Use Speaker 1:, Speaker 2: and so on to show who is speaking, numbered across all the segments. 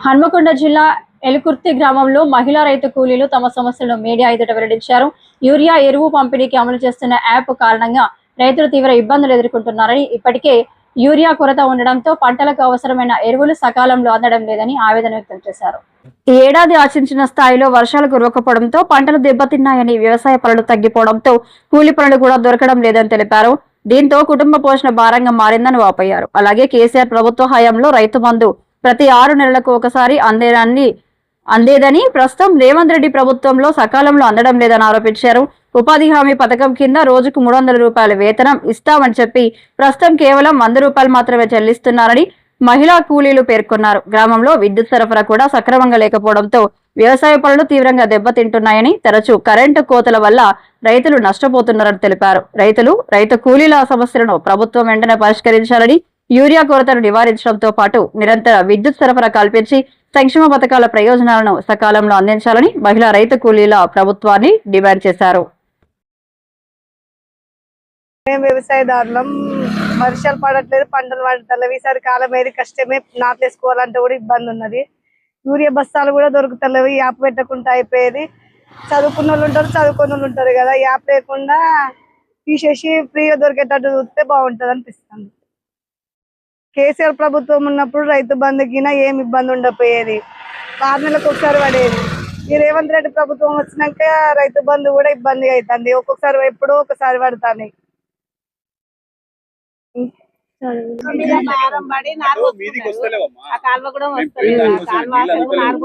Speaker 1: హన్మకొండ జిల్లా ఎలుకుర్తి గ్రామంలో మహిళా రైతు కూలీలు తమ సమస్యలను మీడియా ఎదుట వెల్లడించారు. యూరియా ఎరువు పంపిణీకి అమలు చేస్తున్న యాప్ కారణంగా రైతులు తీవ్ర ఇబ్బందులు ఎదుర్కొంటున్నారని, ఇప్పటికే యూరియా కొరత ఉండడంతో పంటలకు అవసరమైన ఎరువులు సకాలంలో అందడం లేదని ఆవేదన వ్యక్తం చేశారు. ఈ ఏడాది ఆశించిన స్థాయిలో వర్షాలు కురవకపోవడంతో పంటలు దెబ్బతిన్నాయని, వ్యవసాయ పనులు తగ్గిపోవడంతో కూలి పనులు కూడా దొరకడం లేదని తెలిపారు. దీంతో కుటుంబ పోషణ భారంగా మారిందని వాపోయారు. అలాగే కేసీఆర్ ప్రభుత్వ హయాంలో రైతు బంధు ప్రతి 6 నెలలకు ఒకసారి అందేదని, ప్రస్తుతం రేవంత్ రెడ్డి ప్రభుత్వంలో సకాలంలో అందడం లేదని ఆరోపించారు. ఉపాధి హామీ పథకం కింద రోజుకు 300 రూపాయల వేతనం ఇస్తామని చెప్పి ప్రస్తుతం కేవలం 100 రూపాయలు మాత్రమే చెల్లిస్తున్నారని మహిళా కూలీలు పేర్కొన్నారు. గ్రామంలో విద్యుత్ సరఫరా కూడా సక్రమంగా లేకపోవడంతో వ్యవసాయ పనులు తీవ్రంగా దెబ్బతింటున్నాయని, తరచూ కరెంటు కోతల వల్ల రైతులు నష్టపోతున్నారని తెలిపారు. రైతు కూలీల సమస్యలను ప్రభుత్వం వెంటనే పరిష్కరించాలని, యూరియా కొరతను నివారించడంతో పాటు నిరంతర విద్యుత్ సరఫరా కల్పించి సంక్షేమ పథకాల ప్రయోజనాలను సకాలంలో అందించాలని మహిళా రైతు కూలీల ప్రభుత్వాన్ని డిమాండ్ చేశారు.
Speaker 2: వ్యవసాయదారులం వర్షాలు పడట్లేదు, పంటలు పడతలేవు. ఈసారి కాలం ఏది కష్టమే, నాట్లేసుకోవాలంటే కూడా ఇబ్బంది ఉన్నది. యూరియా బస్తాలు కూడా దొరుకుతలేవు. యాప్ పెట్టకుండా అయిపోయేది. చదువుకున్న వాళ్ళు ఉంటారు, చదువుకున్న వాళ్ళు ఉంటారు కదా. యాప్ లేకుండా తీసేసి ఫ్రీగా దొరికేటట్టు చూస్తే బాగుంటది అనిపిస్తుంది. కేసీఆర్ ప్రభుత్వం ఉన్నప్పుడు రైతు బంధుకినా ఏమి ఇబ్బంది ఉండకపోయేది, 6 నెలలకు ఒకసారి పడేది. ఈ రేవంత్ రెడ్డి ప్రభుత్వం వచ్చినాక రైతు బంధు కూడా ఇబ్బంది అవుతుంది. ఒక్కొక్కసారి ఎప్పుడో ఒకసారి పడతాయి.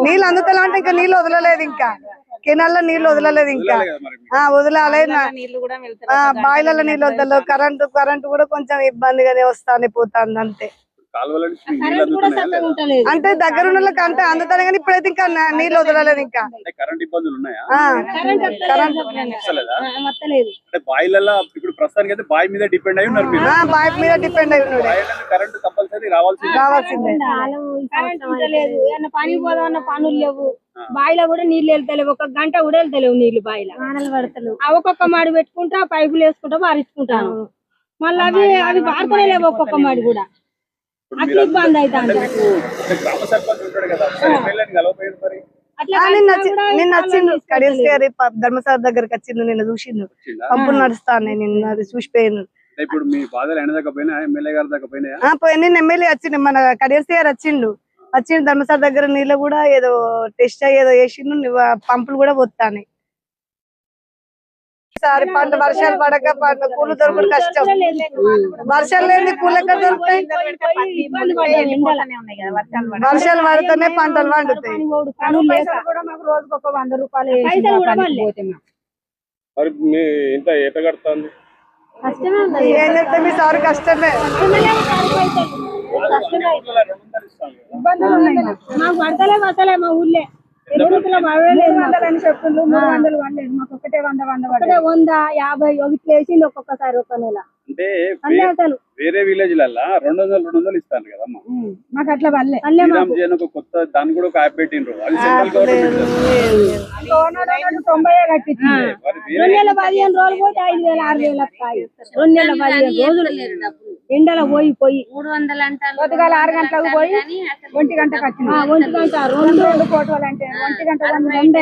Speaker 2: నీళ్ళు అందుతలే అంటే ఇంకా నీళ్ళు వదలలేదు, ఇంకా కెనాల్లో నీళ్ళు వదలలేదు, ఇంకా వదలాలి. బాయిలలో నీళ్ళు వదలలేదు. కరెంటు కూడా కొంచెం ఇబ్బందిగానే వస్తానే పోతుంది అంతే. అంటే దగ్గర ఉన్న అంటే అందుతానే కానీ ఇప్పుడైతే ఇంకా నీళ్ళు వదలలేదు. ఇంకా బావి మీద డిపెండ్ అయి ఉన్నాడు. రావాల్సిందే.
Speaker 3: పని పోదామన్న పనులు లేవు, బాయిలో కూడా నీళ్ళు వెళ్తలేవు. 1 గంట కూడా వెళ్తలేవు నీళ్లు బాయిలో. ఒక్కొక్క మాడి పెట్టుకుంటా, పైపులు వేసుకుంటా పారించుకుంటాను. మళ్ళీ అవి వాడుతూనే లేవు ఒక్కొక్క మాడి కూడా. అట్లా ఇబ్బంది అవుతుంది.
Speaker 2: నిన్న వచ్చిండు కడియల్ ధర్మసాల దగ్గరకు వచ్చిండు, నిన్న చూసిండు. పంపులు నడుస్తాను, నిన్న అది చూసిపోయాను. నిన్న ఎమ్మెల్యే వచ్చిండు, మన కడియల్ గారు వచ్చిండు ధర్మసాల దగ్గర. నీళ్ళు కూడా ఏదో టెస్ట్ ఏదో వేసిండు, పంపులు కూడా పోతాయి. సారి పంట వర్షాలు పడక కూలు దొరకడం కష్టం. వర్షాలు లేని కూలు ఎక్కడ దొరుకుతాయి? వర్షాలు పడితేనే పంటలు పండుతాయి.
Speaker 3: రోజుకొక 100 రూపాయలు
Speaker 2: ఏం చెప్తే మీ సార్ కష్టమే.
Speaker 3: మాకు పడతలే పడతలే మా ఊళ్ళే. 300 అని చెప్తుండ్రు. 300 పడలేదు మాకు. ఒకటే 100 50 ఇట్లా వేసింది ఒక్కొక్కసారి ఒక నెల.
Speaker 4: అంటే అసలు వేరే విలేజ్ లల్లా 200 ఇస్తాను కదమ్మా.
Speaker 3: మాకు అట్లా పడలే.
Speaker 4: కొత్త దాన్ని కూడా ఒక యాప్ పెట్టిండ్రు. అది సెంట్రల్ గవర్నమెంట్
Speaker 3: 90 కట్టించింది. 2 నెలల 15 రోజులు పోతే 5000 6000 వస్తాయి. 2 నెలల 15 రోజులు ఎండలో పోయి
Speaker 5: 300 అంటారు.
Speaker 3: పొద్దుగాల 6 గంటలకు పోయి 1 గంటకు వచ్చింది. 1 గంట 2 ఫోటోలు అంటే 1 గంట 2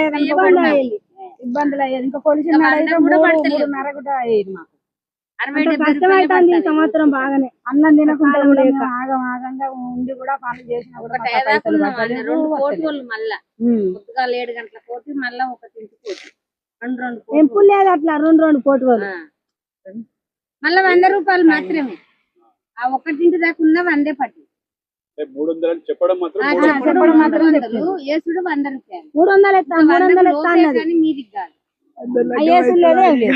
Speaker 3: ఇబ్బందులు అయ్యేది. ఇంకా కొలిసిన 3:30 కూడా అయ్యేది. మాకు కష్టమైతుంది ఈ సంవత్సరం బాగానే. అన్నం తినకుండా ఆగంగా ఉండి కూడా పనులు చేసినా కూడా
Speaker 5: మళ్ళా పొద్దుగాల 7 గంటల కోటి, మళ్ళా 1 కోటి, 2
Speaker 3: ఎంపులు లేదు. అట్లా 2 కోటి
Speaker 5: మళ్ళా 100 రూపాయలు మాత్రమే. ఆ 1 దాకా ఉన్న 100 పట్టి
Speaker 4: 300 చెప్పడం మాత్రం
Speaker 5: ఏసుడు 100 రూపాయలు.
Speaker 3: 300
Speaker 5: మీదికి కాదు.
Speaker 3: లేదు.